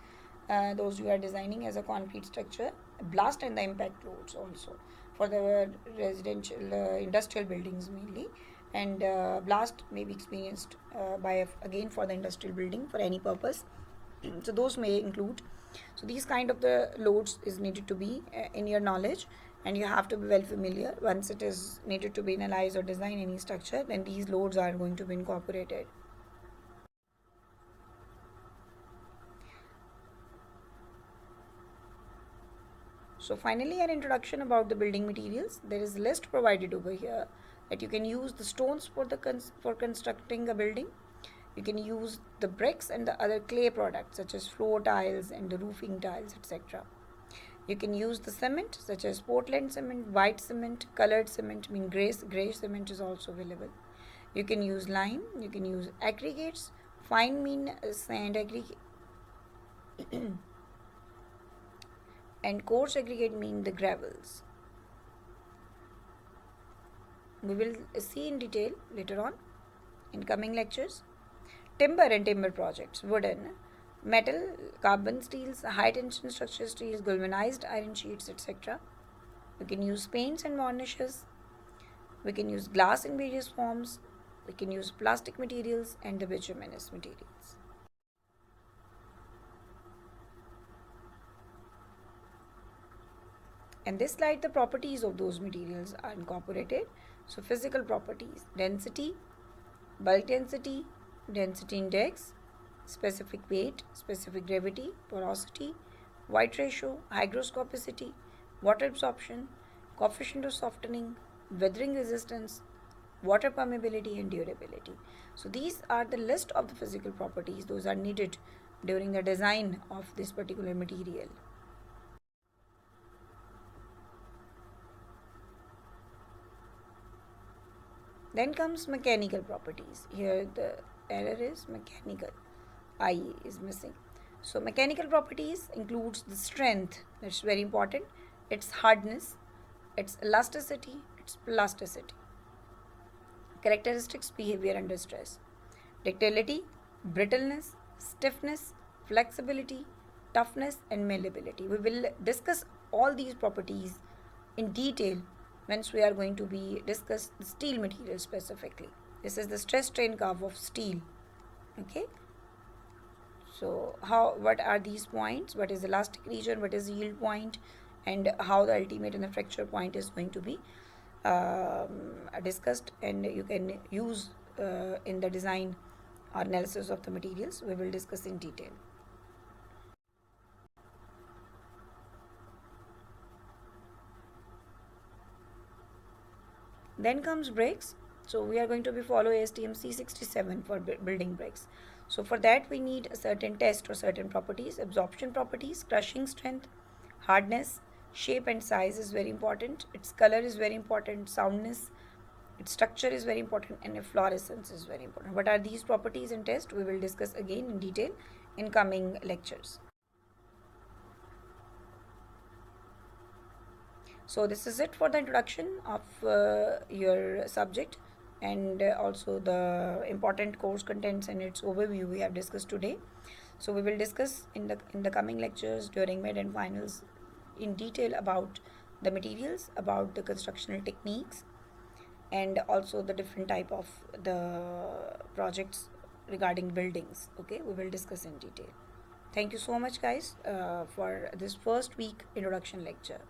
those you are designing as a concrete structure, blast and the impact loads also for the residential industrial buildings mainly, and blast may be experienced again for the industrial building for any purpose. So those may include. So these kind of the loads is needed to be in your knowledge, and you have to be well familiar. Once it is needed to be analyzed or design any structure, then these loads are going to be incorporated. So finally, an introduction about the building materials. There is a list provided over here that you can use the stones for for constructing a building. You can use the bricks and the other clay products such as floor tiles and the roofing tiles, etc. You can use the cement such as Portland cement, white cement, colored cement, gray cement is also available. You can use lime, you can use aggregates, fine mean sand aggregate and coarse aggregate mean the gravels. We will see in detail later on in coming lectures. Timber and timber projects, wooden, metal, carbon steels, high tension structure steels, galvanized iron sheets, etc. We can use paints and varnishes. We can use glass in various forms. We can use plastic materials and the bituminous materials. And this slide, the properties of those materials are incorporated. So physical properties, density, bulk density, density index, specific weight, specific gravity, porosity, white ratio, hygroscopicity, water absorption, coefficient of softening, weathering resistance, water permeability and durability. So these are the list of the physical properties. Those are needed during the design of this particular material. Then comes mechanical properties. Here the error is mechanical. I is missing. So mechanical properties includes the strength, that's very important, its hardness, its elasticity, its plasticity. Characteristics, behavior under stress. Ductility, brittleness, stiffness, flexibility, toughness, and malleability. We will discuss all these properties in detail once we are going to be discuss the steel material specifically. This is the stress strain curve of steel. Okay. So what are these points? What is elastic region? What is yield point? And how the ultimate and the fracture point is going to be discussed, and you can use in the design or analysis of the materials. We will discuss in detail. Then comes brakes. So we are going to be follow ASTM C67 for building brakes. So for that we need a certain test or certain properties, absorption properties, crushing strength, hardness, shape and size is very important, its color is very important, soundness, its structure is very important, and efflorescence is very important. What are these properties and tests? We will discuss again in detail in coming lectures. So this is it for the introduction of your subject, and also the important course contents and its overview we have discussed today. So we will discuss in the coming lectures during mid and finals in detail about the materials, about the constructional techniques, and also the different type of the projects regarding buildings. Okay, we will discuss in detail. Thank you so much, guys, for this first week introduction lecture.